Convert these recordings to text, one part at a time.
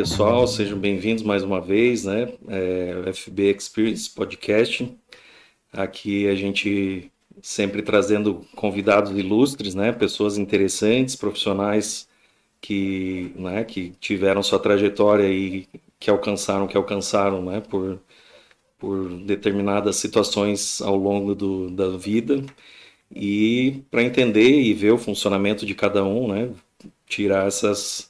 pessoal, sejam bem-vindos mais uma vez, né? O FB Experience Podcast. Aqui a gente sempre trazendo convidados ilustres, né? Pessoas interessantes, profissionais que tiveram sua trajetória e que alcançaram, né? Por determinadas situações ao longo da vida. E para entender e ver o funcionamento de cada um, né? Tirar essas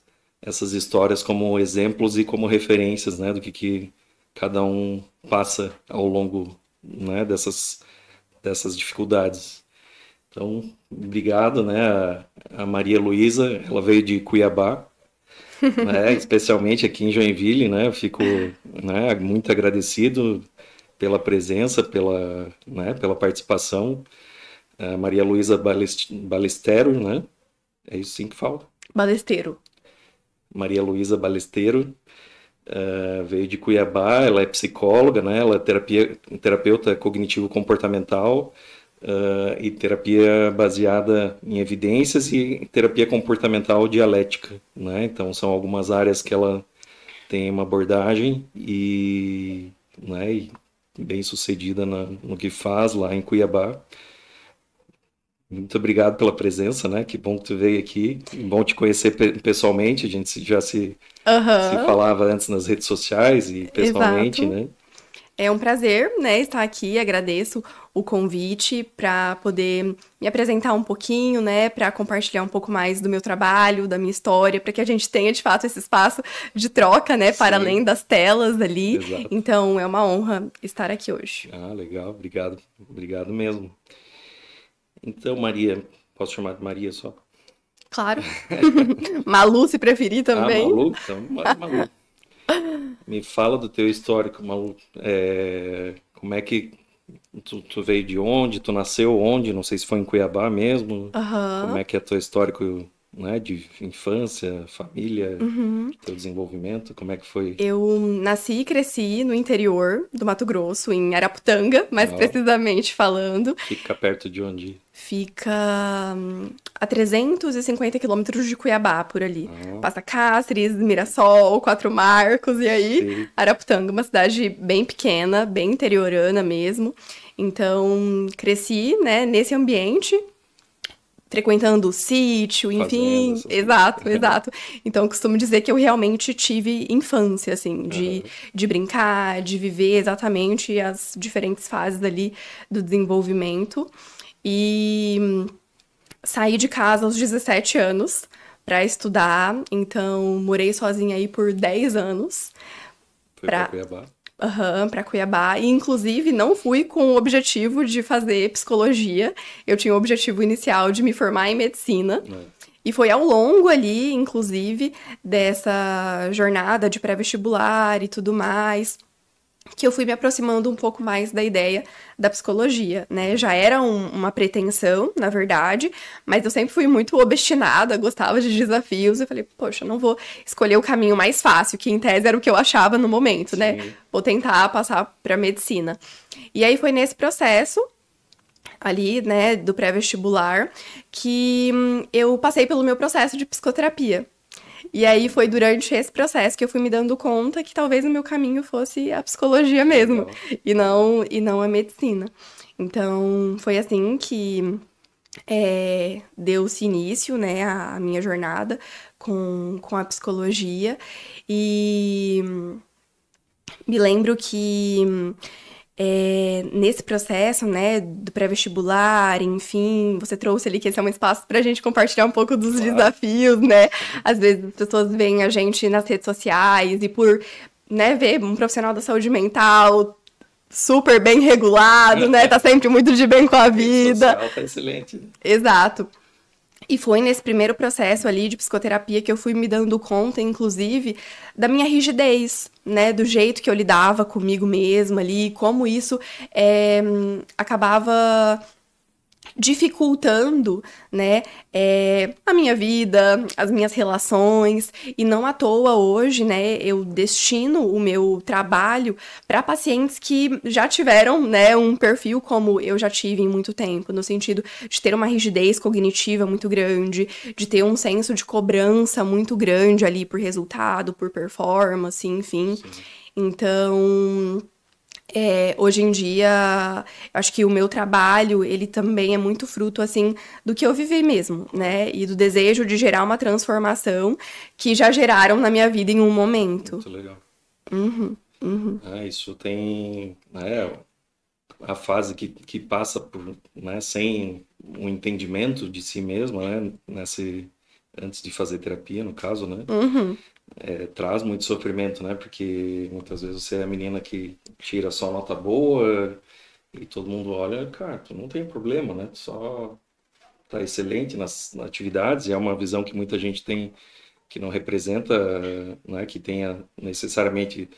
histórias como exemplos e como referências, né, do que cada um passa ao longo, né, dessas dificuldades. Então, obrigado, né, a Maria Luísa, ela veio de Cuiabá, né, especialmente aqui em Joinville, né, eu fico, né, muito agradecido pela presença, pela participação. A Maria Luísa Balestero, né, é isso sim que fala? Balesteiro. Maria Luísa Balesteiro, veio de Cuiabá, ela é psicóloga, né? Ela é terapeuta cognitivo-comportamental e terapia baseada em evidências e terapia comportamental dialética, né? Então são algumas áreas que ela tem uma abordagem né, e bem sucedida no que faz lá em Cuiabá. Muito obrigado pela presença, né? Que bom que tu veio aqui. Bom te conhecer pessoalmente. A gente já se Aham, falava antes nas redes sociais e pessoalmente, exato. né? É um prazer, né, estar aqui. Agradeço o convite para poder me apresentar um pouquinho, né, para compartilhar um pouco mais do meu trabalho, da minha história, para que a gente tenha de fato esse espaço de troca, né, para Sim, além das telas ali. exato. Então, é uma honra estar aqui hoje. Ah, legal. Obrigado. Obrigado mesmo. Então, Maria, posso chamar de Maria só? Claro. Malu, se preferir Ah, também. Malu? Então, Malu. Me fala do teu histórico, Malu. Como é que tu veio de onde? Tu nasceu onde? Não sei se foi em Cuiabá mesmo. Como Aham. é que é teu histórico, né, de infância, família, Uhum. teu desenvolvimento? Como é que foi? Eu nasci e cresci no interior do Mato Grosso, em Araputanga, mais Ó, precisamente falando. fica perto de onde? Fica a 350 quilômetros de Cuiabá, por ali. Ah, Passa Cáceres, Mirassol, Quatro Marcos, e aí sei. Araputanga, uma cidade bem pequena, bem interiorana mesmo. Então, cresci, né, nesse ambiente, frequentando o sítio, Fazenda, enfim, essas coisas. exato, exato. Então, eu costumo dizer que eu realmente tive infância, assim, Aham. de brincar, de viver exatamente as diferentes fases ali do desenvolvimento. E saí de casa aos 17 anos para estudar, então morei sozinha aí por 10 anos Foi pra para Cuiabá. para Cuiabá, e inclusive não fui com o objetivo de fazer psicologia. Eu tinha o objetivo inicial de me formar em medicina. É. E foi ao longo ali, inclusive, dessa jornada de pré-vestibular e tudo mais, que eu fui me aproximando um pouco mais da ideia da psicologia, né? Já era uma pretensão, na verdade, mas eu sempre fui muito obstinada, gostava de desafios. Eu falei, poxa, eu não vou escolher o caminho mais fácil, que em tese era o que eu achava no momento, né? Sim. Vou tentar passar para medicina. E aí foi nesse processo ali, né, do pré-vestibular, que eu passei pelo meu processo de psicoterapia. E aí foi durante esse processo que eu fui me dando conta que talvez o meu caminho fosse a psicologia mesmo, Legal. Legal. e não a medicina. Então foi assim que deu-se início, né, a minha jornada com a psicologia. E me lembro que nesse processo, né, do pré-vestibular, enfim, você trouxe ali que esse é um espaço para a gente compartilhar um pouco dos Claro. desafios, né? Sim. Às vezes as pessoas veem a gente nas redes sociais e por, né, ver um profissional da saúde mental super bem regulado, né? Tá sempre muito de bem com a Rede vida. social tá excelente. Exato. E foi nesse primeiro processo ali de psicoterapia que eu fui me dando conta, inclusive, da minha rigidez, né? Do jeito que eu lidava comigo mesma ali, como isso acabava dificultando, né, a minha vida, as minhas relações, e não à toa hoje, né, eu destino o meu trabalho para pacientes que já tiveram, né, um perfil como eu já tive em muito tempo, no sentido de ter uma rigidez cognitiva muito grande, de ter um senso de cobrança muito grande ali por resultado, por performance, enfim. Sim. Então, hoje em dia, acho que o meu trabalho, ele também é muito fruto, assim, do que eu vivi mesmo, né? E do desejo de gerar uma transformação que já geraram na minha vida em um momento. Muito legal. Uhum, uhum. Isso tem, né, a fase que passa por, né, sem um entendimento de si mesma, né, antes de fazer terapia, no caso, né, Uhum. traz muito sofrimento, né, porque muitas vezes você é a menina que tira só nota boa e todo mundo olha, cara, tu não tem problema, né, tu só tá excelente nas atividades, e é uma visão que muita gente tem que não representa, né, que tenha necessariamente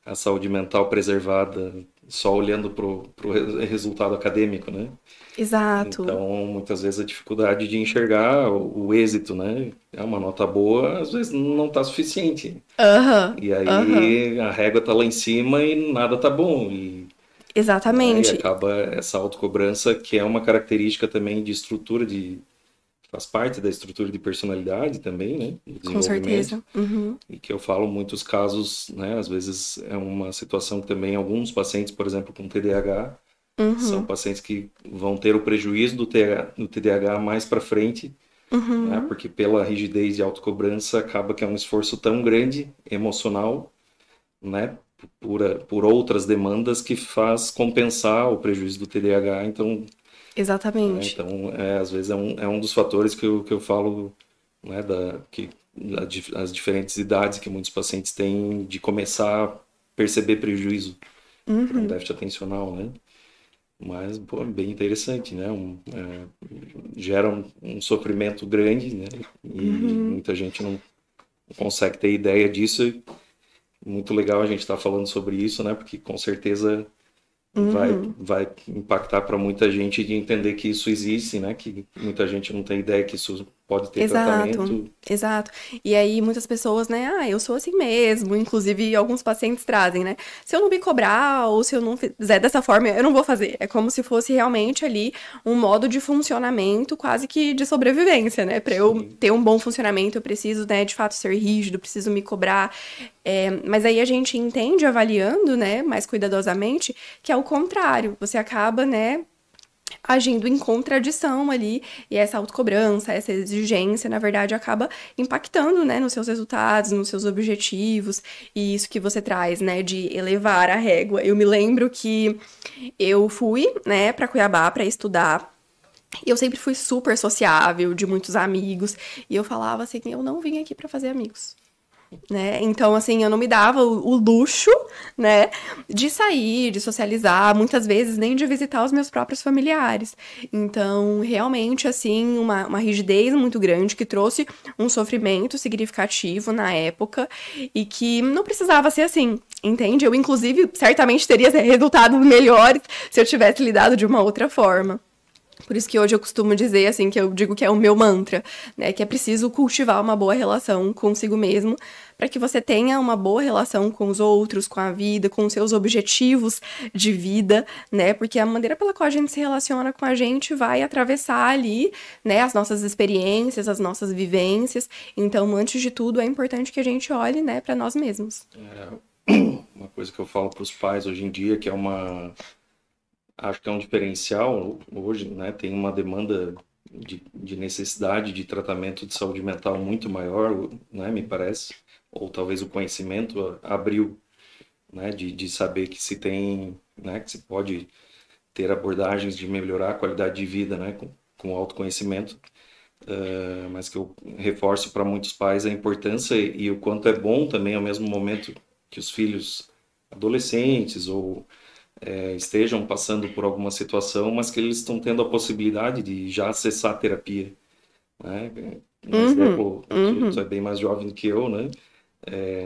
a saúde mental preservada só olhando para o resultado acadêmico, né? Exato. Então, muitas vezes a dificuldade de enxergar o êxito, né? É uma nota boa, às vezes não está suficiente. Aham, E aham. aí a régua está lá em cima e nada tá bom. E Exatamente. acaba essa autocobrança, que é uma característica também de estrutura faz parte da estrutura de personalidade também, né? Do Com desenvolvimento. certeza. Uhum, E que eu falo muitos casos, né? Às vezes é uma situação que também alguns pacientes, por exemplo, com TDAH, são uhum, pacientes que vão ter o prejuízo do TDAH mais para frente, né? uhum. Porque pela rigidez de autocobrança acaba que é um esforço tão grande, emocional, né? Por outras demandas que faz compensar o prejuízo do TDAH. Então, Exatamente. às vezes é um dos fatores que eu falo, né, as diferentes idades que muitos pacientes têm de começar a perceber prejuízo por um Uhum, déficit atencional, né? Mas, pô, é bem interessante, né? Gera um sofrimento grande, né? E uhum, muita gente não consegue ter ideia disso. E muito legal a gente estar falando sobre isso, né? Porque com certeza uhum. vai impactar para muita gente de entender que isso existe, né? Que muita gente não tem ideia que isso pode ter Exato, tratamento. exato. E aí muitas pessoas, né, eu sou assim mesmo, inclusive alguns pacientes trazem, né? Se eu não me cobrar ou se eu não fizer dessa forma, eu não vou fazer. É como se fosse realmente ali um modo de funcionamento quase que de sobrevivência, né? Para eu Sim, ter um bom funcionamento, eu preciso, né, de fato ser rígido, preciso me cobrar. Mas aí a gente entende avaliando, né, mais cuidadosamente, que é o contrário. Você acaba, né, agindo em contradição ali, e essa autocobrança, essa exigência, na verdade, acaba impactando, né, nos seus resultados, nos seus objetivos, e isso que você traz, né, de elevar a régua. Eu me lembro que eu fui, né, para Cuiabá para estudar. E eu sempre fui super sociável, de muitos amigos, e eu falava assim, eu não vim aqui para fazer amigos, né? Então, assim, eu não me dava o luxo, né, de sair, de socializar, muitas vezes nem de visitar os meus próprios familiares. Então, realmente, assim, uma rigidez muito grande que trouxe um sofrimento significativo na época e que não precisava ser assim, entende? Eu, inclusive, certamente teria resultados melhores se eu tivesse lidado de uma outra forma. Por isso que hoje eu costumo dizer, assim, que eu digo que é o meu mantra, né? Que é preciso cultivar uma boa relação consigo mesmo, para que você tenha uma boa relação com os outros, com a vida, com os seus objetivos de vida, né? Porque a maneira pela qual a gente se relaciona com a gente vai atravessar ali, né, as nossas experiências, as nossas vivências. Então, antes de tudo, é importante que a gente olhe, né, para nós mesmos. uma coisa que eu falo para os pais hoje em dia, acho que é um diferencial hoje, né? Tem uma demanda de necessidade de tratamento de saúde mental muito maior, né? Me parece. Ou talvez o conhecimento abriu, né? De saber que se tem, né? Que se pode ter abordagens de melhorar a qualidade de vida, né? Com autoconhecimento. Mas que eu reforço para muitos pais a importância e o quanto é bom também, ao mesmo momento que os filhos adolescentes ou estejam passando por alguma situação, mas que eles estão tendo a possibilidade de já acessar a terapia, né? Um Uhum, exemplo, tu é uhum, bem mais jovem do que eu, né?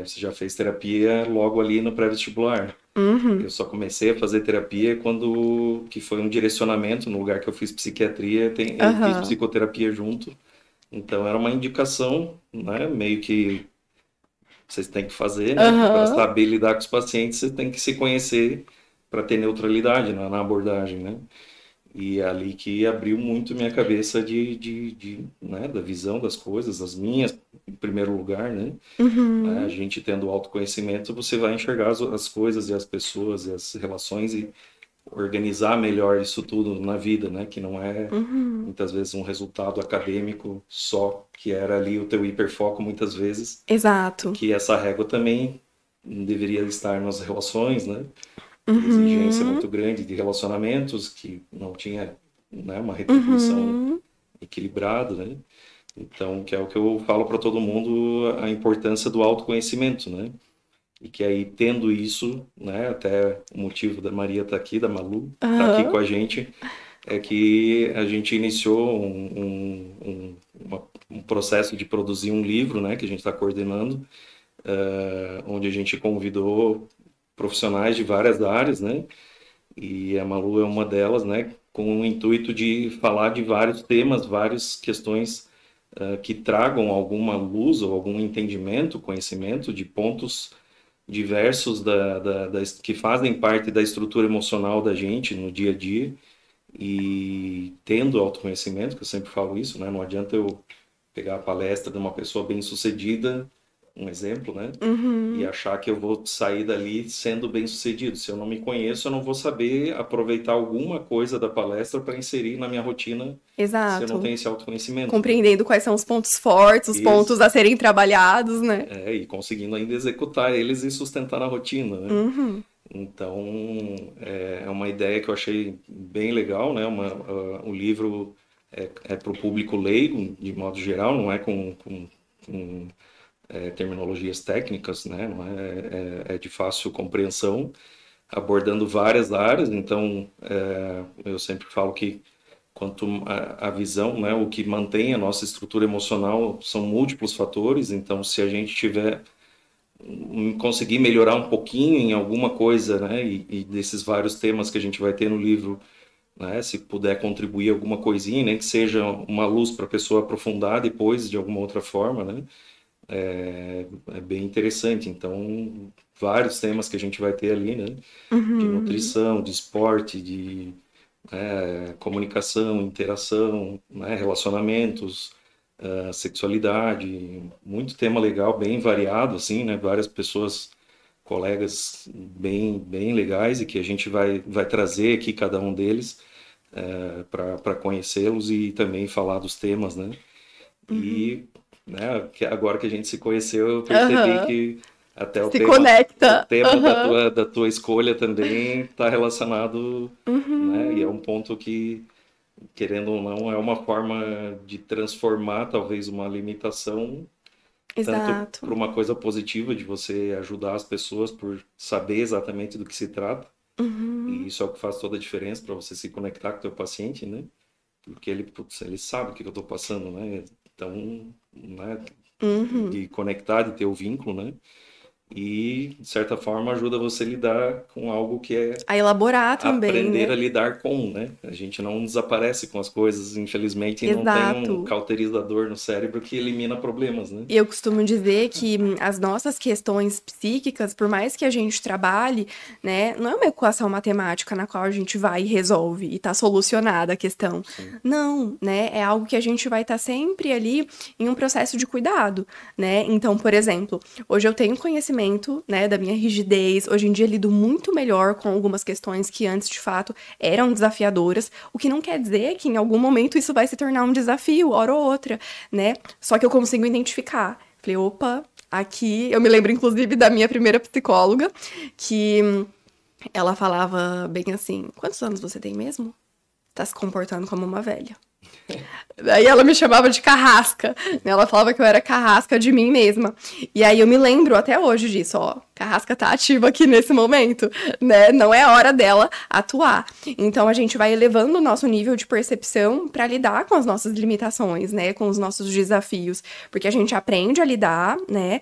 Você já fez terapia logo ali no pré-vestibular. Uhum. Eu só comecei a fazer terapia que foi um direcionamento no lugar que eu fiz psiquiatria, eu fiz Aham. psicoterapia junto. Então era uma indicação, né? Meio que vocês têm que fazer, né? Para Aham. saber lidar com os pacientes, você tem que se conhecer para ter neutralidade na abordagem, né? E é ali que abriu muito minha cabeça né, da visão das coisas, as minhas, em primeiro lugar, né? A Uhum. gente tendo autoconhecimento, você vai enxergar as coisas e as pessoas e as relações e organizar melhor isso tudo na vida, né? Que não é Uhum. muitas vezes um resultado acadêmico só, que era ali o teu hiperfoco muitas vezes, e Exato. que essa régua também deveria estar nas relações, né? Exigência Uhum. muito grande de relacionamentos que não tinha, né, uma retribuição Uhum. equilibrada, né? Então, que é o que eu falo para todo mundo, a importância do autoconhecimento, né? E que aí, tendo isso, né, até o motivo da Maria estar aqui, da Malu, estar aqui com Aham. a gente, é que a gente iniciou um processo de produzir um livro, né, que a gente está coordenando, onde a gente convidou profissionais de várias áreas, né, e a Malu é uma delas, né, com o intuito de falar de vários temas, várias questões que tragam alguma luz ou algum entendimento, conhecimento de pontos diversos que fazem parte da estrutura emocional da gente no dia a dia e tendo autoconhecimento, que eu sempre falo isso, né? Não adianta eu pegar a palestra de uma pessoa bem-sucedida, um exemplo, né? E Uhum. achar que eu vou sair dali sendo bem-sucedido. Se eu não me conheço, eu não vou saber aproveitar alguma coisa da palestra para inserir na minha rotina se eu não Exato. tenho esse autoconhecimento, né? Compreendendo quais são os pontos fortes, os pontos Isso. a serem trabalhados, né? E conseguindo ainda executar eles e sustentar na rotina, né? Uhum. Então, é uma ideia que eu achei bem legal, né? O livro é para o público leigo, de modo geral, não é com terminologias técnicas, né? Não é de fácil compreensão, abordando várias áreas. Então, eu sempre falo que quanto a visão, né? O que mantém a nossa estrutura emocional são múltiplos fatores. Então, se a gente tiver conseguir melhorar um pouquinho em alguma coisa, né? E desses vários temas que a gente vai ter no livro, né? Se puder contribuir alguma coisinha, nem que seja uma luz para a pessoa aprofundar depois de alguma outra forma, né? É bem interessante. Então, vários temas que a gente vai ter ali, né? De Uhum. nutrição, de esporte, de comunicação, interação, né? Relacionamentos, sexualidade, muito tema legal, bem variado, assim, né? Várias pessoas, colegas bem legais e que a gente vai trazer aqui cada um deles para conhecê-los e também falar dos temas, né? Uhum. E né, agora que a gente se conheceu, eu percebi Aham. que até Se o conecta. tema Aham. da tua escolha também está relacionado, né? E é Uhum. um ponto que, querendo ou não, é uma forma de transformar talvez uma limitação tanto para Exato. uma coisa positiva de você ajudar as pessoas por saber exatamente do que se trata. E Uhum. isso é o que faz toda a diferença para você se conectar com o teu paciente, né? Porque ele, putz, ele sabe o que eu estou passando, né? Então, né, Uhum. de conectar, de ter o vínculo, né? E, de certa forma, ajuda você a lidar com algo que é A elaborar também, aprender a né? lidar com, né? A gente não desaparece com as coisas, infelizmente, e não tem um Exato. cauterizador no cérebro que elimina problemas, né? E eu costumo dizer que as nossas questões psíquicas, por mais que a gente trabalhe, né, não é uma equação matemática na qual a gente vai e resolve e tá solucionada a questão. Sim, Não, né, é algo que a gente vai estar sempre ali em um processo de cuidado, né? Então, por exemplo, hoje eu tenho conhecimento, né, da minha rigidez, hoje em dia lido muito melhor com algumas questões que antes, de fato, eram desafiadoras, o que não quer dizer que em algum momento isso vai se tornar um desafio, hora ou outra, né? Só que eu consigo identificar. Falei, opa, aqui. Eu me lembro, inclusive, da minha primeira psicóloga, que ela falava bem assim: quantos anos você tem mesmo? Tá se comportando como uma velha. Daí ela me chamava de carrasca, né? Ela falava que eu era carrasca de mim mesma. E aí eu me lembro até hoje disso, ó. Carrasca tá ativa aqui nesse momento, né? Não é hora dela atuar. Então a gente vai elevando o nosso nível de percepção para lidar com as nossas limitações, né? Com os nossos desafios, porque a gente aprende a lidar, né?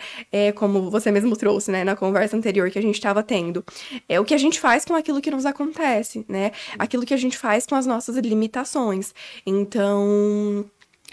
Como você mesmo trouxe, né? Na conversa anterior que a gente estava tendo, é o que a gente faz com aquilo que nos acontece, né? Aquilo que a gente faz com as nossas limitações. Então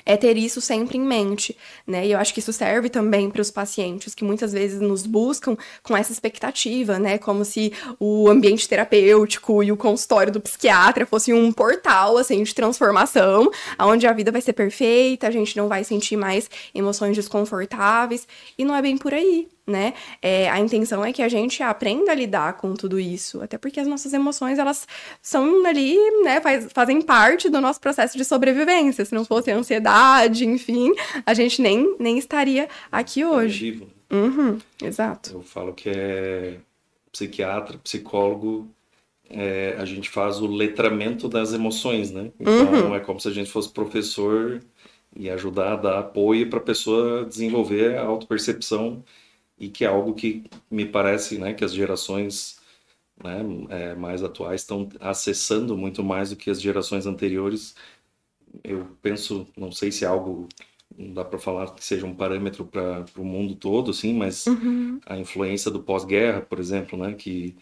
é ter isso sempre em mente, né? E eu acho que isso serve também para os pacientes que muitas vezes nos buscam com essa expectativa, né? Como se o ambiente terapêutico e o consultório do psiquiatra fosse um portal, assim, de transformação, onde a vida vai ser perfeita, a gente não vai sentir mais emoções desconfortáveis, e não é bem por aí, né? A intenção é que a gente aprenda a lidar com tudo isso, até porque as nossas emoções, elas são ali, né, fazem parte do nosso processo de sobrevivência. Se não fosse a ansiedade, enfim, a gente nem estaria aqui hoje. Vivo. Uhum, exato. Eu falo que é psiquiatra, psicólogo, a gente faz o letramento das emoções, né? Então é como se a gente fosse professor e ajudar a dar apoio para a pessoa desenvolver a autopercepção, e que é algo que me parece, né, que as gerações, né, mais atuais estão acessando muito mais do que as gerações anteriores. Eu penso, não sei se é algo, não dá para falar que seja um parâmetro para o mundo todo, assim, mas a influência do pós-guerra, por exemplo, né, que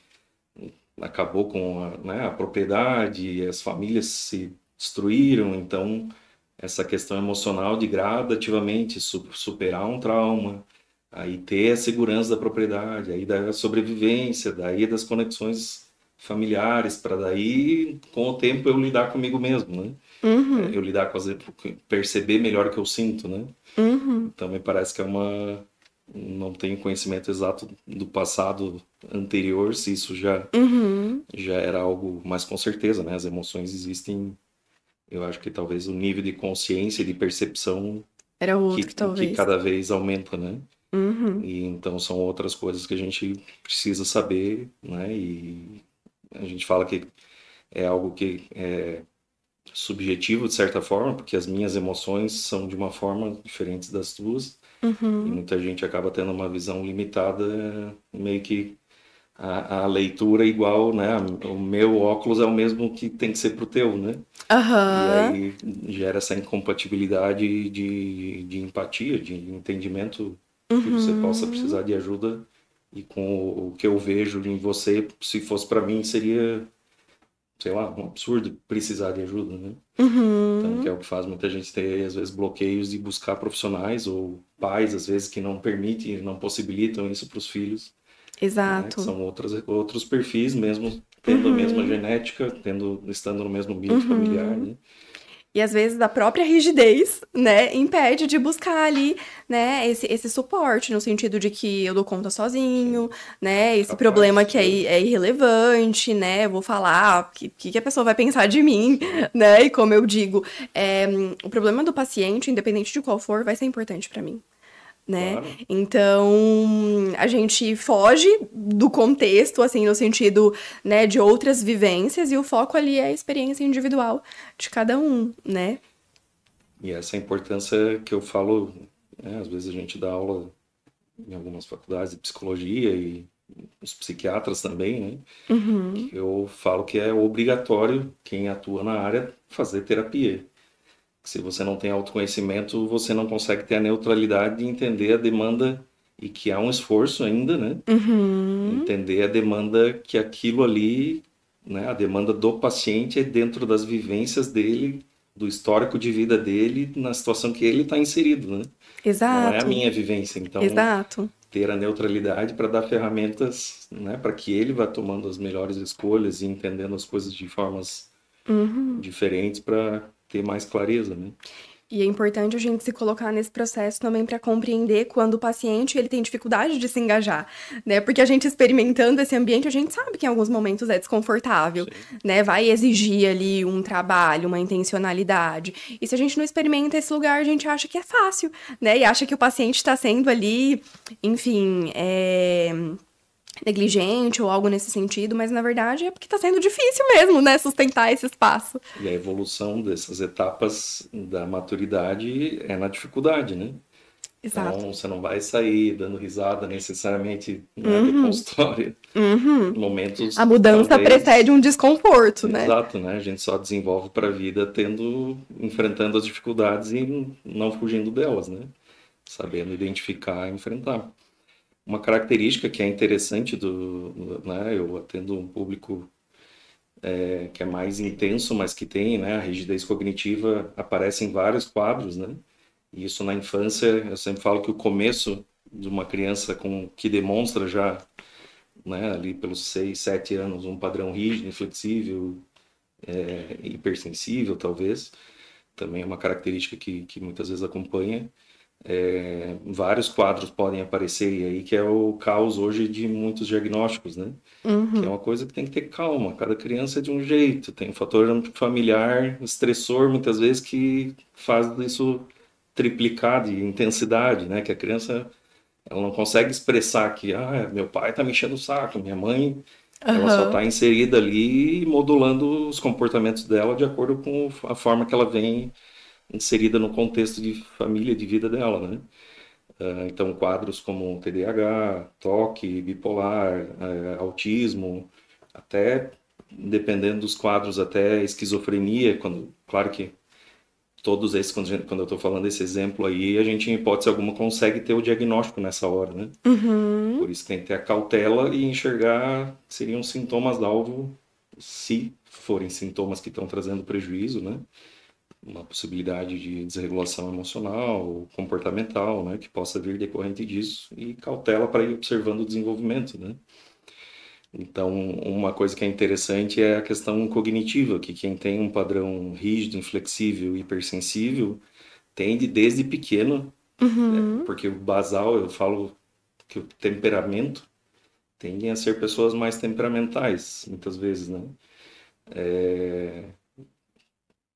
acabou com a propriedade, as famílias se destruíram, então essa questão emocional de gradativamente superar um trauma, aí ter a segurança da propriedade, aí da sobrevivência, daí das conexões familiares, para daí, com o tempo, eu lidar comigo mesmo, né? Eu lidar com perceber melhor o que eu sinto, né? Então me parece que não tenho conhecimento exato do passado anterior, se isso já era algo, mas com certeza, né? As emoções existem. Eu acho que talvez o nível de consciência e de percepção era outro, talvez, que cada vez aumenta, né? E então são outras coisas que a gente precisa saber, né? E a gente fala que é algo que é subjetivo de certa forma, porque as minhas emoções são de uma forma diferente das tuas, e muita gente acaba tendo uma visão limitada, meio que a leitura é igual, né? O meu óculos é o mesmo que tem que ser pro teu, né? E aí gera essa incompatibilidade de empatia, de entendimento, que você possa precisar de ajuda, e com o que eu vejo em você, se fosse para mim, seria, sei lá, um absurdo precisar de ajuda, né? Então, que é o que faz muita gente ter, às vezes, bloqueios de buscar profissionais, ou pais, às vezes, que não permitem, não possibilitam isso para os filhos. Exato. Né? Que são outros perfis, mesmo tendo a mesma genética, estando no mesmo ambiente familiar, né? E às vezes a própria rigidez, né, impede de buscar ali, né, esse suporte, no sentido de que eu dou conta sozinho, né, esse problema que é irrelevante, né, eu vou falar, o que a pessoa vai pensar de mim, né, e como eu digo, o problema do paciente, independente de qual for, vai ser importante para mim. Né? Claro. Então, a gente foge do contexto, assim, no sentido, né, de outras vivências, e o foco ali é a experiência individual de cada um, né? E essa é a importância que eu falo, né, às vezes a gente dá aula em algumas faculdades de psicologia, e os psiquiatras também, né? Que eu falo que é obrigatório quem atua na área fazer terapia. Se você não tem autoconhecimento, você não consegue ter a neutralidade de entender a demanda, e que há um esforço ainda, né? Entender a demanda, que aquilo ali, né? A demanda do paciente é dentro das vivências dele, do histórico de vida dele, na situação que ele está inserido, né? Exato. Não é a minha vivência. Então, exato, ter a neutralidade para dar ferramentas, né? Para que ele vá tomando as melhores escolhas e entendendo as coisas de formas diferentes, para ter mais clareza, né? E é importante a gente se colocar nesse processo também para compreender quando o paciente ele tem dificuldade de se engajar, né? Porque a gente experimentando esse ambiente, a gente sabe que em alguns momentos é desconfortável, né? Vai exigir ali um trabalho, uma intencionalidade. E se a gente não experimenta esse lugar, a gente acha que é fácil, né? E acha que o paciente está sendo ali, enfim, negligente ou algo nesse sentido, mas na verdade é porque tá sendo difícil mesmo, né, sustentar esse espaço. E a evolução dessas etapas da maturidade é na dificuldade, né? Exato. Então, você não vai sair dando risada necessariamente, né, do Uhum, consultório. uhum. A Momentos, mudança precede talvez, um desconforto, né? exato, né? A gente só desenvolve para a vida enfrentando as dificuldades e não fugindo delas, né? Sabendo identificar e enfrentar. Uma característica que é interessante né? Eu atendo um público que é mais intenso, mas que tem, né? A rigidez cognitiva aparece em vários quadros, né? E isso na infância, eu sempre falo que o começo de uma criança que demonstra já, né, ali pelos 6, 7 anos, um padrão rígido, inflexível, hipersensível, talvez, também é uma característica que muitas vezes acompanha. Vários quadros podem aparecer e aí que é o caos hoje de muitos diagnósticos, né? Que é Uhum. uma coisa que tem que ter calma. Cada criança é de um jeito. Tem um fator familiar, estressor, muitas vezes, que faz isso triplicar de intensidade, né? Que a criança ela não consegue expressar que, meu pai tá me enchendo o saco, minha mãe, ela só Aham. está inserida ali modulando os comportamentos dela de acordo com a forma que ela vem inserida no contexto de família, de vida dela, né? Então, quadros como TDAH, toque, bipolar, autismo, até, dependendo dos quadros, até esquizofrenia, claro que todos esses, quando eu estou falando desse exemplo aí, a gente, em hipótese alguma, consegue ter o diagnóstico nessa hora, né? Uhum. Por isso tem que ter a cautela e enxergar que seriam sintomas-alvo, se forem sintomas que estão trazendo prejuízo, né? Uma possibilidade de desregulação emocional, comportamental, né, que possa vir decorrente disso, e cautela para ir observando o desenvolvimento, né? Então, uma coisa que é interessante é a questão cognitiva, que quem tem um padrão rígido, inflexível, hipersensível, tende desde pequeno, Uhum. porque o basal, eu falo que o temperamento tendem a ser pessoas mais temperamentais, muitas vezes, né?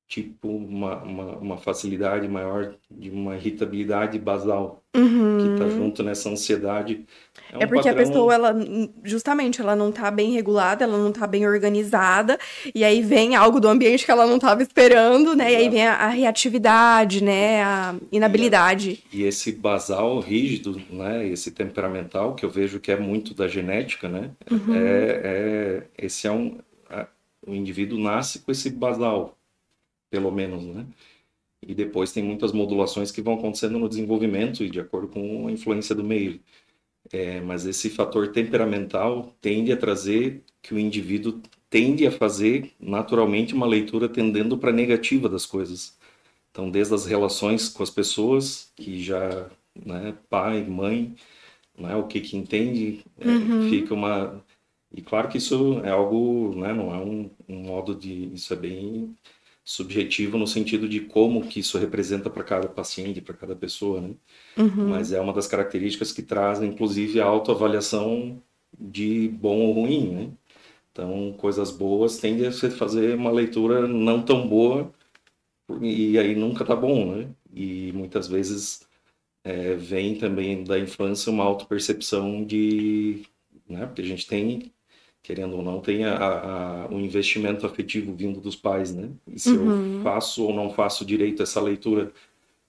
Tipo uma facilidade maior de uma irritabilidade basal que está Uhum. junto nessa ansiedade. É É um porque a pessoa, padrão, ela, justamente, ela não tá bem regulada, ela não tá bem organizada, e aí vem algo do ambiente que ela não tava esperando, né? E aí vem exato. a reatividade, né? A E, a- inabilidade. e esse basal rígido, né, esse temperamental, que eu vejo que é muito da genética, né, Uhum. esse o indivíduo nasce com esse basal, pelo menos, né? E depois tem muitas modulações que vão acontecendo no desenvolvimento e de acordo com a influência do meio. Mas esse fator temperamental tende a trazer que o indivíduo tende a fazer naturalmente uma leitura tendendo para a negativa das coisas. Então, desde as relações com as pessoas, que já, né, pai, mãe, né, o que entende, Uhum. fica uma... E claro que isso é algo, né, não é um modo de... Isso é bem subjetivo no sentido de como que isso representa para cada paciente, para cada pessoa, né? Mas Uhum. é uma das características que traz, inclusive, a autoavaliação de bom ou ruim, né? Então, coisas boas tendem a você fazer uma leitura não tão boa e aí nunca tá bom, né? E muitas vezes vem também da infância uma autopercepção né? Porque a gente tem, querendo ou não, tem o investimento afetivo vindo dos pais, né? E se eu Uhum. faço ou não faço direito a essa leitura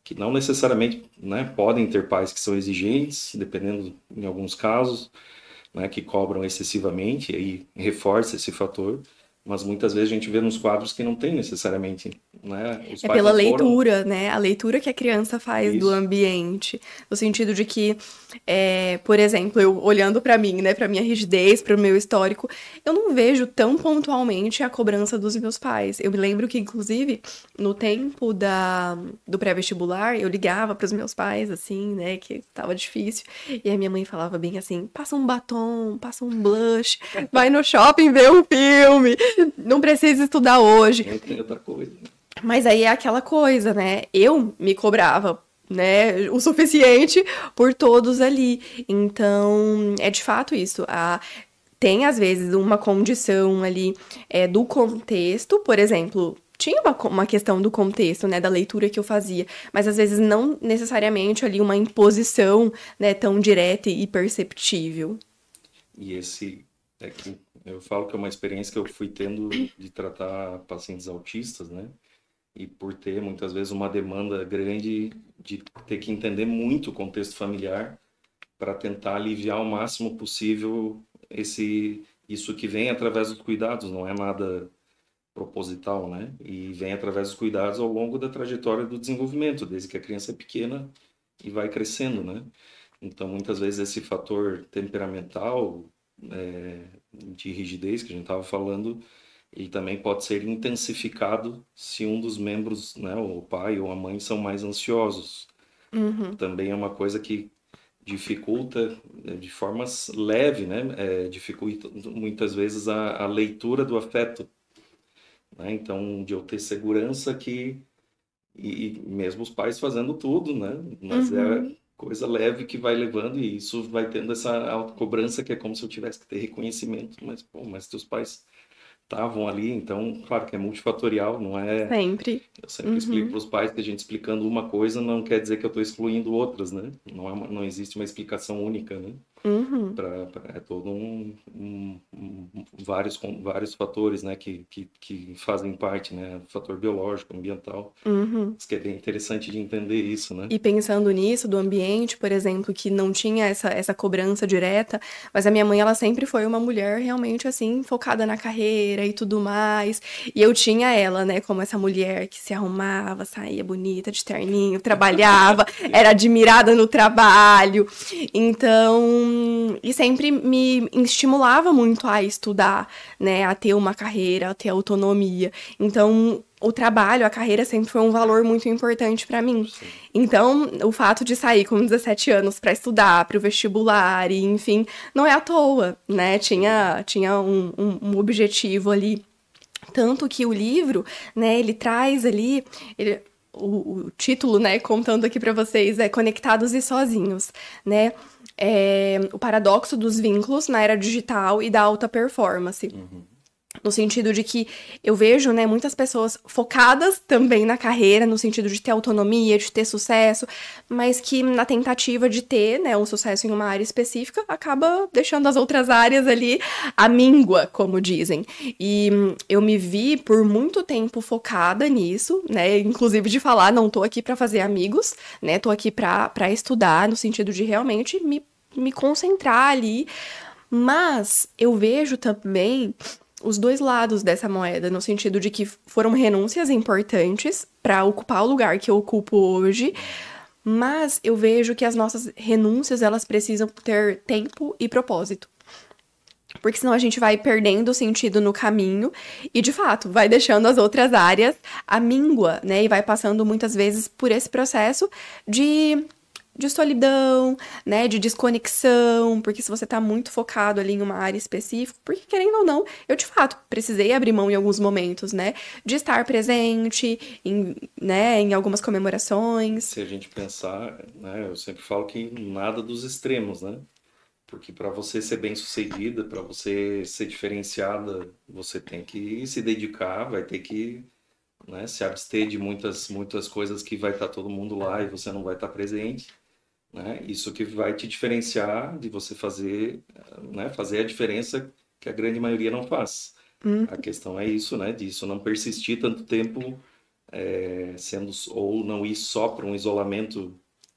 que não necessariamente, né, podem ter pais que são exigentes, dependendo em alguns casos, né, que cobram excessivamente, e aí reforça esse fator, mas muitas vezes a gente vê nos quadros que não tem necessariamente, né, os É pais pela não foram leitura, né? A leitura que a criança faz do isso, ambiente, no sentido de que, por exemplo, eu olhando pra mim, né, pra minha rigidez, pro meu histórico, eu não vejo tão pontualmente a cobrança dos meus pais. Eu me lembro que, inclusive, no tempo do pré-vestibular, eu ligava pros meus pais, assim, né, que tava difícil, e a minha mãe falava bem assim: passa um batom, passa um blush, vai no shopping ver um filme, não precisa estudar hoje. entra em outra coisa. Mas aí é aquela coisa, né? Eu me cobrava, né, o suficiente por todos ali. Então, é de fato isso. Tem, às vezes, uma condição ali do contexto, por exemplo. Tinha uma questão do contexto, né, da leitura que eu fazia, mas às vezes não necessariamente ali uma imposição, né, tão direta e perceptível. E esse é que eu falo que é uma experiência que eu fui tendo de tratar pacientes autistas, né? e por ter muitas vezes uma demanda grande de ter que entender muito o contexto familiar para tentar aliviar o máximo possível isso que vem através dos cuidados, não é nada proposital, né? E vem através dos cuidados ao longo da trajetória do desenvolvimento, desde que a criança é pequena e vai crescendo, né? Então, muitas vezes esse fator temperamental, de rigidez que a gente estava falando, ele também pode ser intensificado se um dos membros, né, o pai ou a mãe, são mais ansiosos. Uhum. Também é uma coisa que dificulta de forma leve, né? Dificulta muitas vezes a leitura do afeto, né? Então, de eu ter segurança e mesmo os pais fazendo tudo, né? Mas é Uhum. coisa leve que vai levando e isso vai tendo essa autocobrança que é como se eu tivesse que ter reconhecimento, mas pô, mas teus pais estavam ali, então, claro que é multifatorial, não é. Sempre. Eu sempre explico Uhum. para os pais que a gente explicando uma coisa não quer dizer que eu estou excluindo outras, né? Não existe uma explicação única, né? Uhum. É todo vários fatores, né, que fazem parte, né? Fator biológico, ambiental. Uhum. Isso que é bem interessante de entender isso, né? E pensando nisso, do ambiente, por exemplo, que não tinha essa cobrança direta, mas a minha mãe, ela sempre foi uma mulher realmente, assim, focada na carreira e tudo mais. E eu tinha ela, né, como essa mulher que se arrumava, saía bonita de terninho, trabalhava, era admirada no trabalho. Então, e sempre me estimulava muito a estudar, né, a ter uma carreira, a ter autonomia. Então, o trabalho, a carreira sempre foi um valor muito importante pra mim. Sim. Então, o fato de sair com 17 anos pra estudar, para o vestibular, e enfim, não é à toa, né? Sim. Tinha um objetivo ali. Tanto que o livro, né, ele traz ali. O título, né, contando aqui pra vocês, é Conectados e Sozinhos, né? É, o paradoxo dos vínculos na era digital e da alta performance. Uhum. No sentido de que eu vejo, né, muitas pessoas focadas também na carreira, no sentido de ter autonomia, de ter sucesso, mas que na tentativa de ter, né, um sucesso em uma área específica, acaba deixando as outras áreas ali à míngua, como dizem. E eu me vi por muito tempo focada nisso, né, inclusive de falar, não tô aqui para fazer amigos, né, tô aqui para estudar, no sentido de realmente me concentrar ali. Mas eu vejo também os dois lados dessa moeda, no sentido de que foram renúncias importantes para ocupar o lugar que eu ocupo hoje, mas eu vejo que as nossas renúncias, elas precisam ter tempo e propósito. Porque senão a gente vai perdendo o sentido no caminho e, de fato, vai deixando as outras áreas à míngua, né? E vai passando muitas vezes por esse processo de solidão, né, de desconexão, porque se você tá muito focado ali em uma área específica, porque querendo ou não, eu de fato precisei abrir mão em alguns momentos, né, de estar presente em, né, em algumas comemorações. Se a gente pensar, né, eu sempre falo que nada dos extremos, né? Porque para você ser bem-sucedida, para você ser diferenciada, você tem que se dedicar, vai ter que, né, se abster de muitas coisas que vai estar todo mundo lá e você não vai estar presente, né? Isso que vai te diferenciar de você fazer, né, fazer a diferença que a grande maioria não faz. Hum, A questão é isso, né, disso não persistir tanto tempo, sendo ou não ir só para um isolamento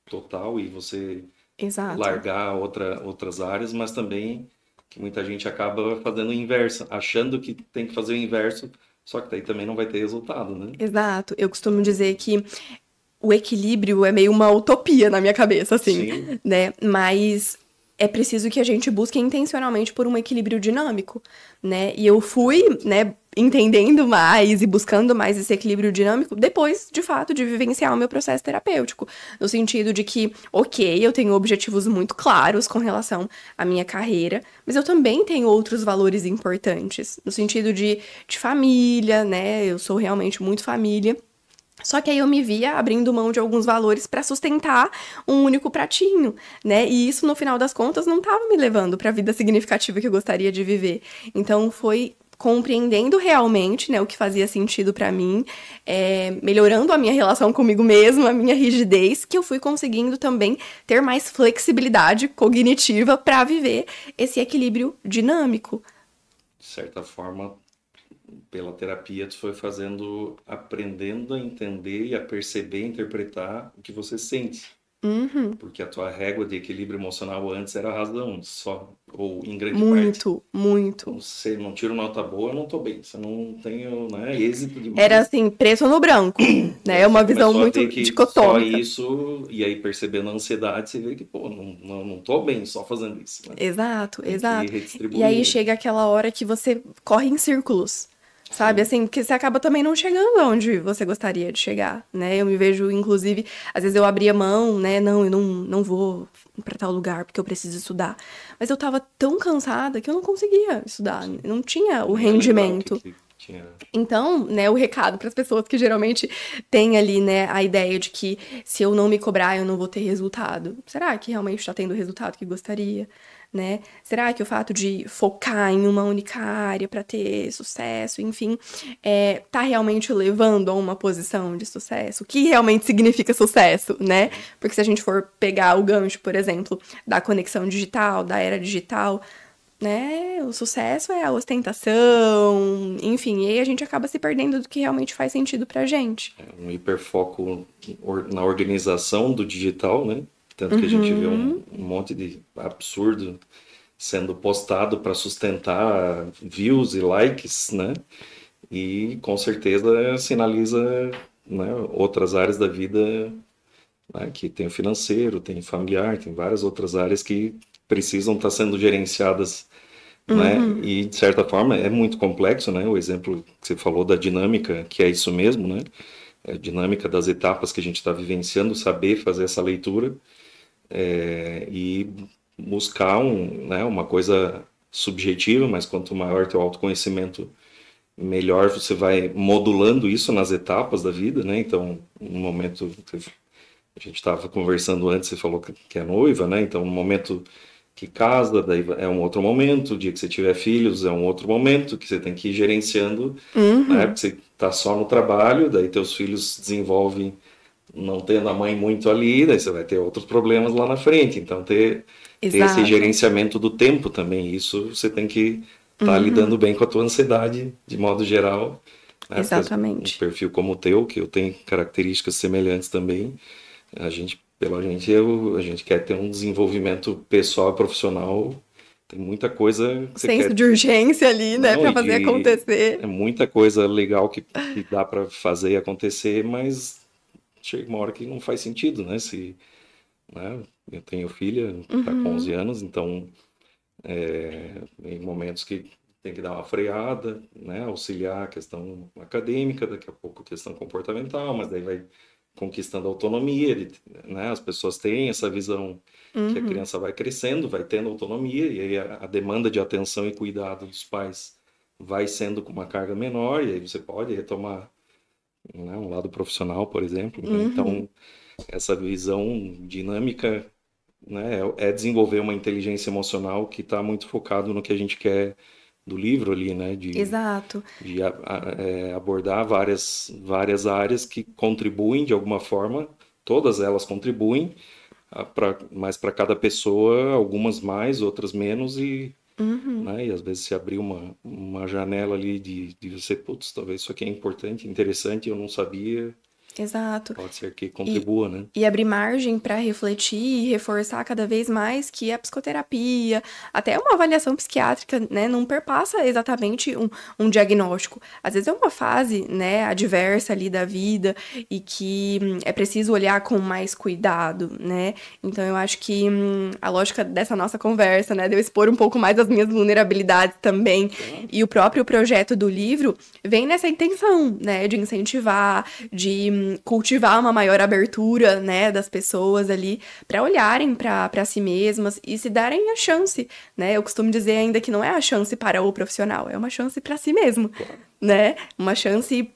total e você exato. largar outras áreas, mas também que muita gente acaba fazendo o inverso, achando que tem que fazer o inverso, só que daí também não vai ter resultado, né? Exato. Eu costumo dizer que o equilíbrio é meio uma utopia na minha cabeça, assim, Sim, né? Mas é preciso que a gente busque intencionalmente por um equilíbrio dinâmico, né? E eu fui, exato. né, entendendo mais e buscando mais esse equilíbrio dinâmico depois, de fato, de vivenciar o meu processo terapêutico. No sentido de que, ok, eu tenho objetivos muito claros com relação à minha carreira, mas eu também tenho outros valores importantes. No sentido de família, né? Eu sou realmente muito família. Só que aí eu me via abrindo mão de alguns valores para sustentar um único pratinho, né? E isso, no final das contas, não estava me levando para a vida significativa que eu gostaria de viver. Então, foi compreendendo realmente, né, o que fazia sentido para mim, melhorando a minha relação comigo mesma, a minha rigidez, que eu fui conseguindo também ter mais flexibilidade cognitiva para viver esse equilíbrio dinâmico. De certa forma, pela terapia, tu foi aprendendo a entender e a perceber, interpretar o que você sente. Uhum. Porque a tua régua de equilíbrio emocional antes era a razão, só, ou em grande parte. Muito, muito. Então, se não tiro nota boa, eu não tô bem. Se eu não tenho, né, êxito Era demais. assim, preto no branco, E né? aí você Uma visão começou a muito ver que só dicotômica. isso, e aí percebendo a ansiedade, você vê que, pô, não tô bem só fazendo isso, né? Exato, Tem que exato. E redistribuir aí ali. chega aquela hora que você corre em círculos, sabe? Sim. Assim, que você acaba também não chegando onde você gostaria de chegar, né? Eu me vejo, inclusive, às vezes eu abria mão, né? Não, eu não vou pra tal lugar porque eu preciso estudar. Mas eu tava tão cansada que eu não conseguia estudar, Sim. não tinha o Nem ia lembrar o rendimento. que tinha. Então, né, o recado para as pessoas que geralmente têm ali, né, a ideia de que se eu não me cobrar, eu não vou ter resultado. Será que realmente está tendo o resultado que gostaria, né? Será que o fato de focar em uma única área para ter sucesso, enfim, tá realmente levando a uma posição de sucesso? O que realmente significa sucesso, né? Sim. Porque se a gente for pegar o gancho, por exemplo, da conexão digital, da era digital, né? O sucesso é a ostentação, enfim, e aí a gente acaba se perdendo do que realmente faz sentido pra gente. Um hiperfoco na organização do digital, né? Tanto que a gente vê um monte de absurdo sendo postado para sustentar views e likes, né? E com certeza sinaliza, né, outras áreas da vida, né, que tem o financeiro, tem o familiar, tem várias outras áreas que precisam estar sendo gerenciadas, né? E de certa forma é muito complexo, né? O exemplo que você falou da dinâmica, que é isso mesmo, né? É a dinâmica das etapas que a gente está vivenciando, saber fazer essa leitura, e buscar né, uma coisa subjetiva, mas quanto maior teu autoconhecimento, melhor você vai modulando isso nas etapas da vida, né? Então, no momento a gente estava conversando antes, você falou que é noiva, né? Então, no momento que casa, daí é um outro momento, o dia que você tiver filhos é um outro momento que você tem que ir gerenciando, né? Porque você está só no trabalho, daí teus filhos desenvolvem não tendo a mãe muito ali, daí você vai ter outros problemas lá na frente. Então, ter esse Exato. gerenciamento do tempo também, isso você tem que estar lidando bem com a tua ansiedade, de modo geral, né? Porque um Exatamente. perfil como o teu, que eu tenho características semelhantes também, a gente quer ter um desenvolvimento pessoal e profissional, tem muita coisa que você Senso quer. de urgência ali, né, Não, pra e fazer é acontecer. muita coisa legal que dá para fazer e acontecer, mas chega uma hora que não faz sentido, né? Se, né? Eu tenho filha, tá com 11 anos, então em momentos que tem que dar uma freada, né? Auxiliar a questão acadêmica, daqui a pouco a questão comportamental, mas daí vai conquistando autonomia, né? As pessoas têm essa visão que a criança vai crescendo, vai tendo autonomia, e aí a demanda de atenção e cuidado dos pais vai sendo com uma carga menor, e aí você pode retomar, né, um lado profissional, por exemplo, né? Então, essa visão dinâmica, né, é desenvolver uma inteligência emocional que está muito focado no que a gente quer do livro ali, né, Exato. de abordar várias áreas que contribuem de alguma forma, todas elas contribuem, mas para cada pessoa, algumas mais, outras menos, né, e às vezes se abrir uma janela ali de você, putz, talvez isso aqui é importante, interessante, eu não sabia, Exato. pode ser que E, contribua, né? e abrir margem para refletir e reforçar cada vez mais que a psicoterapia, até uma avaliação psiquiátrica, né, não perpassa exatamente um diagnóstico. Às vezes é uma fase, né, adversa ali da vida e que é preciso olhar com mais cuidado, né? Então eu acho que a lógica dessa nossa conversa, né, de eu expor um pouco mais as minhas vulnerabilidades também Claro. e o próprio projeto do livro vem nessa intenção, né, de incentivar, de cultivar uma maior abertura, né, das pessoas ali para olharem para si mesmas e se darem a chance, né? Eu costumo dizer ainda que não é a chance para o profissional, é uma chance para si mesmo, Claro. né? Uma chance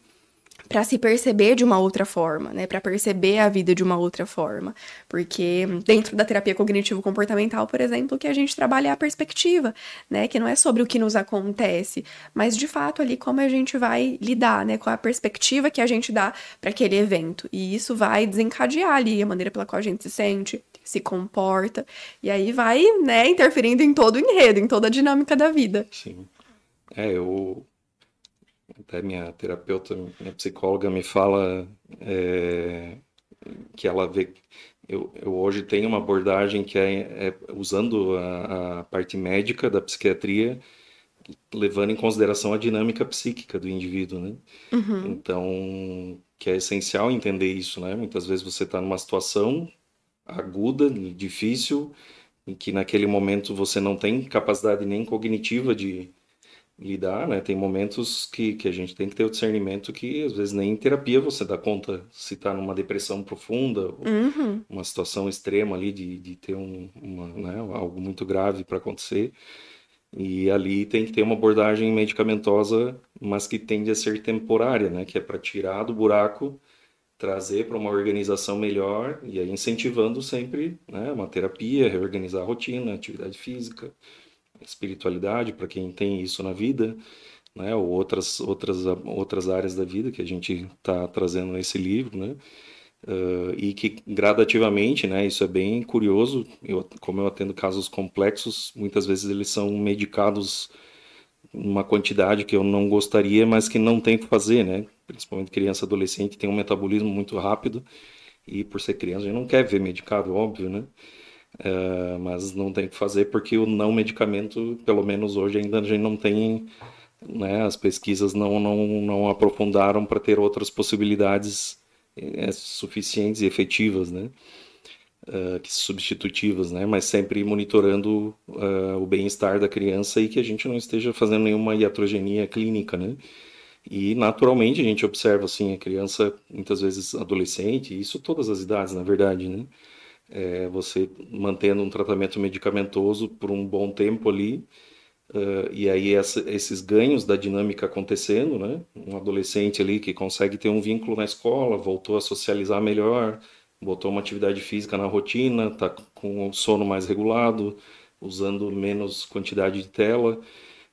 para se perceber de uma outra forma, né? Para perceber a vida de uma outra forma. Porque dentro da terapia cognitivo-comportamental, por exemplo, que a gente trabalha é a perspectiva, né? Que não é sobre o que nos acontece, mas de fato ali como a gente vai lidar, né? Com a perspectiva que a gente dá para aquele evento. E isso vai desencadear ali a maneira pela qual a gente se sente, se comporta, e aí vai, né, interferindo em todo o enredo, em toda a dinâmica da vida. Sim. É, Até minha terapeuta, minha psicóloga me fala que ela vê. Eu hoje tenho uma abordagem que é usando a parte médica da psiquiatria, levando em consideração a dinâmica psíquica do indivíduo, né? Uhum. Então, que é essencial entender isso, né? Muitas vezes você está numa situação aguda, difícil, em que naquele momento você não tem capacidade nem cognitiva de lidar, né? Tem momentos que a gente tem que ter o discernimento que às vezes nem em terapia você dá conta se está numa depressão profunda, Uhum. uma situação extrema ali de ter né, algo muito grave para acontecer. E ali tem que ter uma abordagem medicamentosa, mas que tende a ser temporária, né? Que é para tirar do buraco, trazer para uma organização melhor e aí incentivando sempre, né, uma terapia, reorganizar a rotina, atividade física, espiritualidade para quem tem isso na vida, né, ou outras áreas da vida que a gente está trazendo nesse livro, né, e que gradativamente, né, isso é bem curioso, como eu atendo casos complexos, muitas vezes eles são medicados uma quantidade que eu não gostaria, mas que não tem o que fazer, né, principalmente criança e adolescente tem um metabolismo muito rápido e por ser criança a gente não quer ver medicado, óbvio, né, mas não tem o que fazer porque o não medicamento, pelo menos hoje ainda a gente não tem, né, as pesquisas não aprofundaram para ter outras possibilidades suficientes e efetivas, né, que substitutivas, né, mas sempre monitorando o bem-estar da criança e que a gente não esteja fazendo nenhuma iatrogenia clínica, né. E naturalmente a gente observa assim a criança, muitas vezes adolescente, isso todas as idades, na verdade, né? Você mantendo um tratamento medicamentoso por um bom tempo ali, e aí esses ganhos da dinâmica acontecendo, né? Um adolescente ali que consegue ter um vínculo na escola, voltou a socializar melhor, botou uma atividade física na rotina, tá com o sono mais regulado, usando menos quantidade de tela,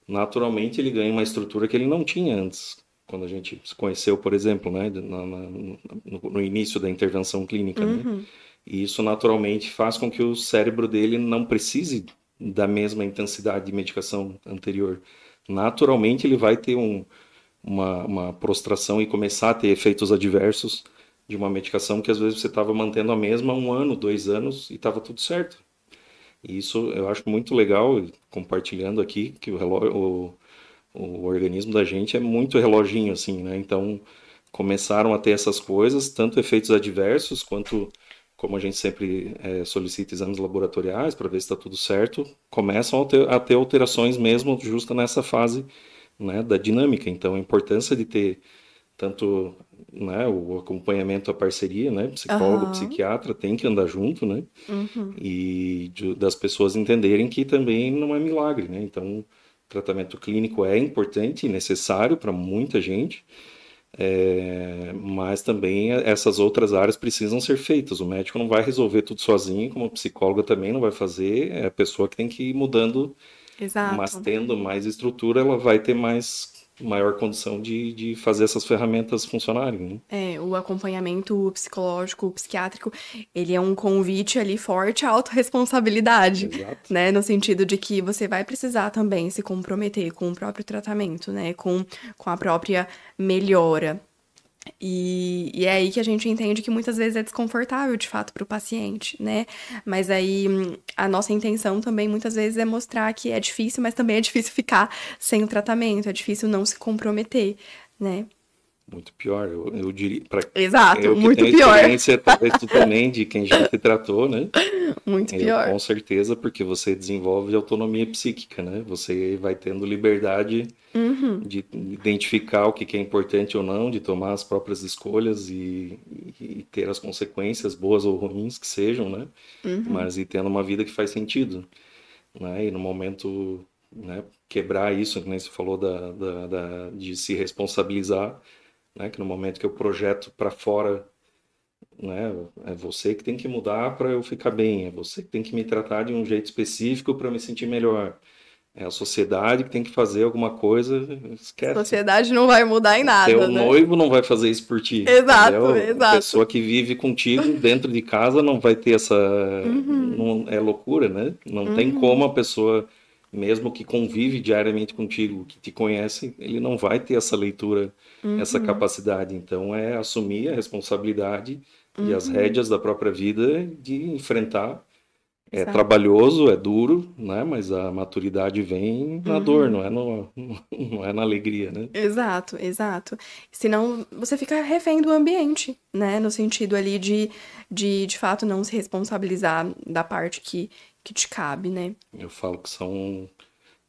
naturalmente ele ganha uma estrutura que ele não tinha antes. Quando a gente se conheceu, por exemplo, né, no início da intervenção clínica, né? Uhum. E isso naturalmente faz com que o cérebro dele não precise da mesma intensidade de medicação anterior. Naturalmente ele vai ter uma prostração e começar a ter efeitos adversos de uma medicação que às vezes você estava mantendo a mesma há 1 ano, 2 anos e estava tudo certo. E isso eu acho muito legal, compartilhando aqui, que o organismo da gente é muito reloginho, assim, né? Então, começaram a ter essas coisas, tanto efeitos adversos, quanto, como a gente sempre solicita exames laboratoriais para ver se está tudo certo, começam a ter alterações mesmo justa nessa fase, né, da dinâmica. Então, a importância de ter tanto, né, o acompanhamento, a parceria, né, psicólogo, Aham. psiquiatra, tem que andar junto, né, Uhum. e das pessoas entenderem que também não é milagre, né? Então, o tratamento clínico é importante e necessário para muita gente, mas também essas outras áreas precisam ser feitas. O médico não vai resolver tudo sozinho, como a psicóloga também não vai fazer, é a pessoa que tem que ir mudando, mas Exato. tendo mais estrutura, ela vai ter maior condição de fazer essas ferramentas funcionarem, né? É, o acompanhamento psicológico, psiquiátrico, ele é um convite ali forte à autorresponsabilidade, Exato. né? No sentido de que você vai precisar também se comprometer com o próprio tratamento, né? Com a própria melhora. E é aí que a gente entende que muitas vezes é desconfortável, de fato, para o paciente, né? Mas aí a nossa intenção também muitas vezes é mostrar que é difícil, mas também é difícil ficar sem o tratamento, é difícil não se comprometer, né? Muito pior, eu diria, para Exato, eu que muito tenho pior. experiência, talvez tu também, de quem já se tratou, né? Muito Eu pior. com certeza, porque você desenvolve autonomia psíquica, né? Você vai tendo liberdade Uhum, de identificar o que é importante ou não, de tomar as próprias escolhas e ter as consequências, boas ou ruins que sejam, né? uhum. Mas e tendo uma vida que faz sentido, né? E no momento, né, quebrar isso, que nem você falou de se responsabilizar, né? Que no momento que eu projeto para fora, né, é você que tem que mudar para eu ficar bem, é você que tem que me tratar de um jeito específico para me sentir melhor. É a sociedade que tem que fazer alguma coisa, esquece. Sociedade não vai mudar em O teu nada, né? noivo não vai fazer isso por ti, Exato, entendeu? A exato. pessoa que vive contigo dentro de casa não vai ter essa. Uhum, Não, é loucura, né? Não tem como uhum. a pessoa mesmo que convive diariamente contigo, que te conhece, ele não vai ter essa leitura, essa Uhum, capacidade. Então, é assumir a responsabilidade e as uhum, rédeas da própria vida de enfrentar. É exato. trabalhoso, é duro, né? Mas a maturidade vem na dor, Uhum. não é, não é na alegria, né? Exato, exato. Senão você fica refém do ambiente, né? No sentido ali de fato não se responsabilizar da parte que te cabe, né? Eu falo que são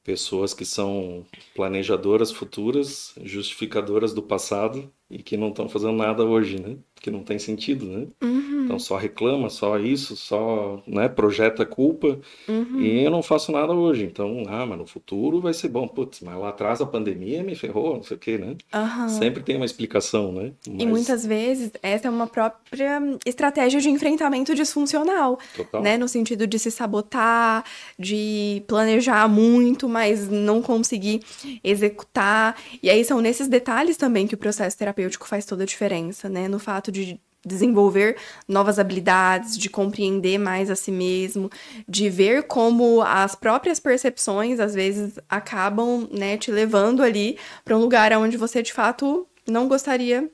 pessoas que são planejadoras futuras, justificadoras do passado e que não estão fazendo nada hoje, né? Que não tem sentido, né? Então Uhum, só reclama, só isso, só, né, projeta culpa e uhum. eu não faço nada hoje. Então, mas no futuro vai ser bom. Putz, mas lá atrás a pandemia me ferrou, não sei o quê, né? Aham. Sempre tem uma explicação, né? E Mas muitas vezes essa é uma própria estratégia de enfrentamento disfuncional, total. né? No sentido de se sabotar, de planejar muito, mas não conseguir executar. E aí são nesses detalhes também que o processo terapêutico faz toda a diferença, né? No fato de desenvolver novas habilidades, de compreender mais a si mesmo, de ver como as próprias percepções às vezes acabam, né, te levando ali para um lugar onde você de fato não gostaria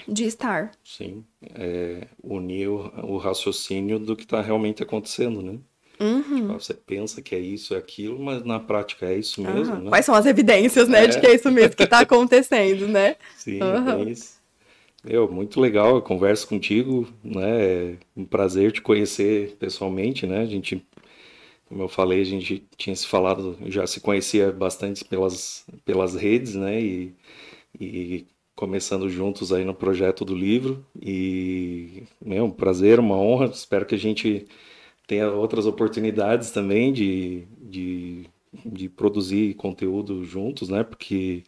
de estar. Sim, unir o raciocínio do que está realmente acontecendo, né? Tipo, Uhum, você pensa que é isso, é aquilo, mas na prática é isso mesmo, aham. né? Quais são as evidências, né, de que É, é isso mesmo que tá acontecendo, né? sim, é Aham. bem isso. Meu, muito legal a conversa contigo, né? É um prazer te conhecer pessoalmente, né? A gente, como eu falei, a gente tinha se falado, já se conhecia bastante pelas redes, né? E começando juntos aí no projeto do livro. E, meu, um prazer, uma honra. Espero que a gente tenha outras oportunidades também de produzir conteúdo juntos, né? Porque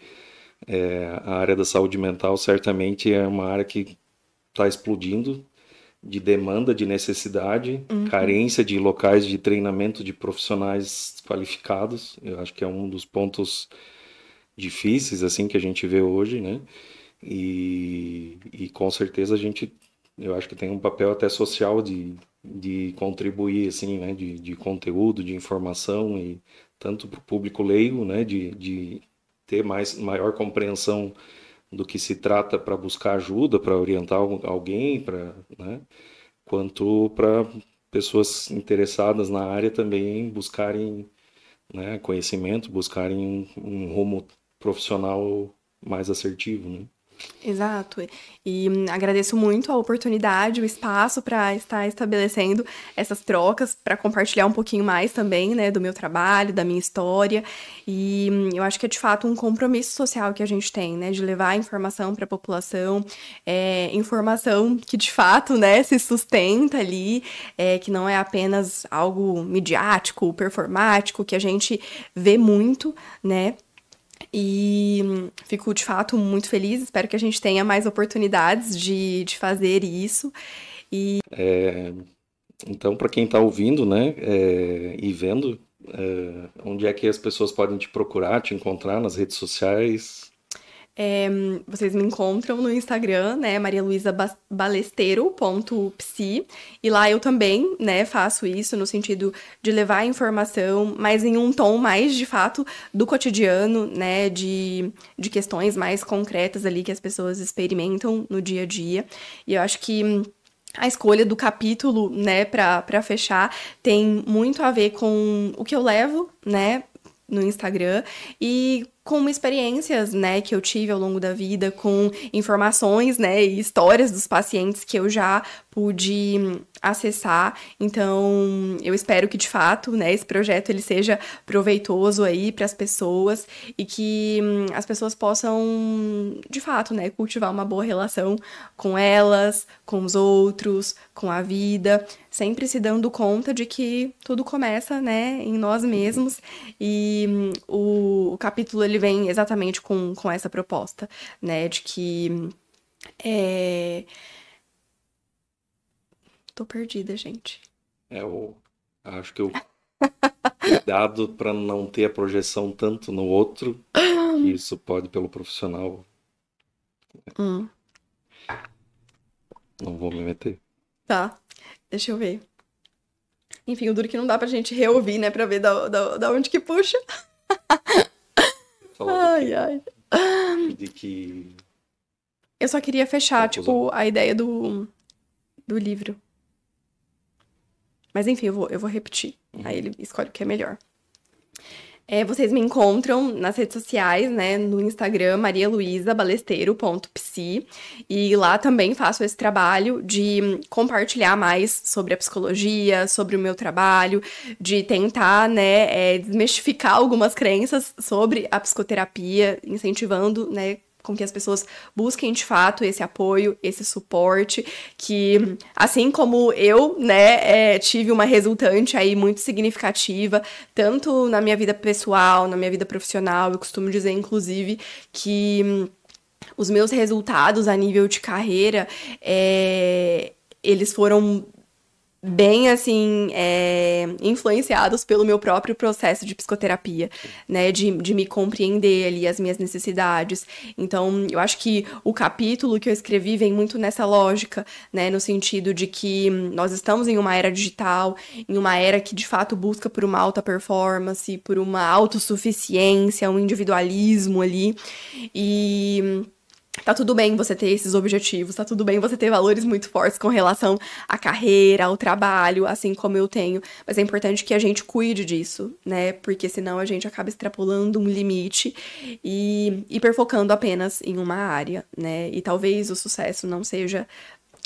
a área da saúde mental certamente é uma área que está explodindo de demanda, de necessidade, Uhum. carência de locais de treinamento de profissionais qualificados. Eu acho que é um dos pontos difíceis assim que a gente vê hoje, né? E com certeza a gente, eu acho que tem um papel até social de contribuir, assim, né, de conteúdo, de informação, e tanto para o público leigo, né, de ter maior compreensão do que se trata para buscar ajuda, para orientar alguém, para, né, quanto para pessoas interessadas na área também buscarem, né, conhecimento, buscarem um rumo profissional mais assertivo, né? Exato. E agradeço muito a oportunidade, o espaço para estar estabelecendo essas trocas, para compartilhar um pouquinho mais também, né, do meu trabalho, da minha história. E eu acho que é de fato um compromisso social que a gente tem, né, de levar a informação para a população, informação que de fato, né, se sustenta ali, que não é apenas algo midiático, performático, que a gente vê muito, né? E fico de fato muito feliz. Espero que a gente tenha mais oportunidades de fazer isso. Então, para quem está ouvindo, né, e vendo, onde é que as pessoas podem te procurar, te encontrar nas redes sociais? Vocês me encontram no Instagram, né, marialuisabalesteiro.psi, e lá eu também, né, faço isso no sentido de levar a informação, mas em um tom mais, de fato, do cotidiano, né, de questões mais concretas ali que as pessoas experimentam no dia a dia. E eu acho que a escolha do capítulo, né, para fechar, tem muito a ver com o que eu levo, né, no Instagram e com experiências, né, que eu tive ao longo da vida, com informações, né, e histórias dos pacientes que eu já pude acessar. Então, eu espero que de fato, né, esse projeto ele seja proveitoso aí para as pessoas e que as pessoas possam, de fato, né, cultivar uma boa relação com elas, com os outros, com a vida, sempre se dando conta de que tudo começa, né, em nós mesmos e o capítulo ele vem exatamente com essa proposta, né, de que é... Tô perdida, gente. Eu acho que o cuidado para não ter a projeção tanto no outro, que isso pode pelo profissional, Hum, não vou me meter. tá, deixa eu ver. Enfim, o duro que não dá pra gente reouvir, né? Pra ver da onde que puxa. Falar do Ai, quê? ai. De que Eu só queria fechar, conclusão? tipo, a ideia do livro. Mas enfim, eu vou repetir. Aí ele escolhe o que é melhor. Vocês me encontram nas redes sociais, né? No Instagram, marialuisabalesteiro.psi. E lá também faço esse trabalho de compartilhar mais sobre a psicologia, sobre o meu trabalho, de tentar, né, desmistificar algumas crenças sobre a psicoterapia, incentivando, né, com que as pessoas busquem de fato esse apoio, esse suporte, que assim como eu, né, tive uma resultante aí muito significativa, tanto na minha vida pessoal, na minha vida profissional, eu costumo dizer, inclusive, que os meus resultados a nível de carreira, eles foram bem, assim, influenciados pelo meu próprio processo de psicoterapia, né? De me compreender ali as minhas necessidades. Então, eu acho que o capítulo que eu escrevi vem muito nessa lógica, né? No sentido de que nós estamos em uma era digital, em uma era que, de fato, busca por uma alta performance, por uma autossuficiência, um individualismo ali. E tá tudo bem você ter esses objetivos, tá tudo bem você ter valores muito fortes com relação à carreira, ao trabalho, assim como eu tenho. Mas é importante que a gente cuide disso, né? Porque senão a gente acaba extrapolando um limite e hiperfocando apenas em uma área, né? E talvez o sucesso não seja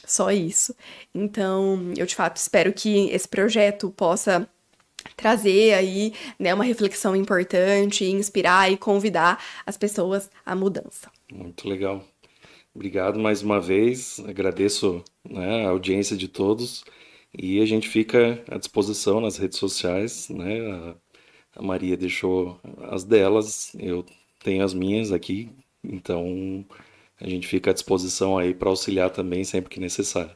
só isso. Então, eu de fato espero que esse projeto possa trazer aí, né, uma reflexão importante, inspirar e convidar as pessoas à mudança. Muito legal. Obrigado mais uma vez. Agradeço, né, a audiência de todos e a gente fica à disposição nas redes sociais, né? A Maria deixou as delas, eu tenho as minhas aqui, então a gente fica à disposição aí para auxiliar também sempre que necessário.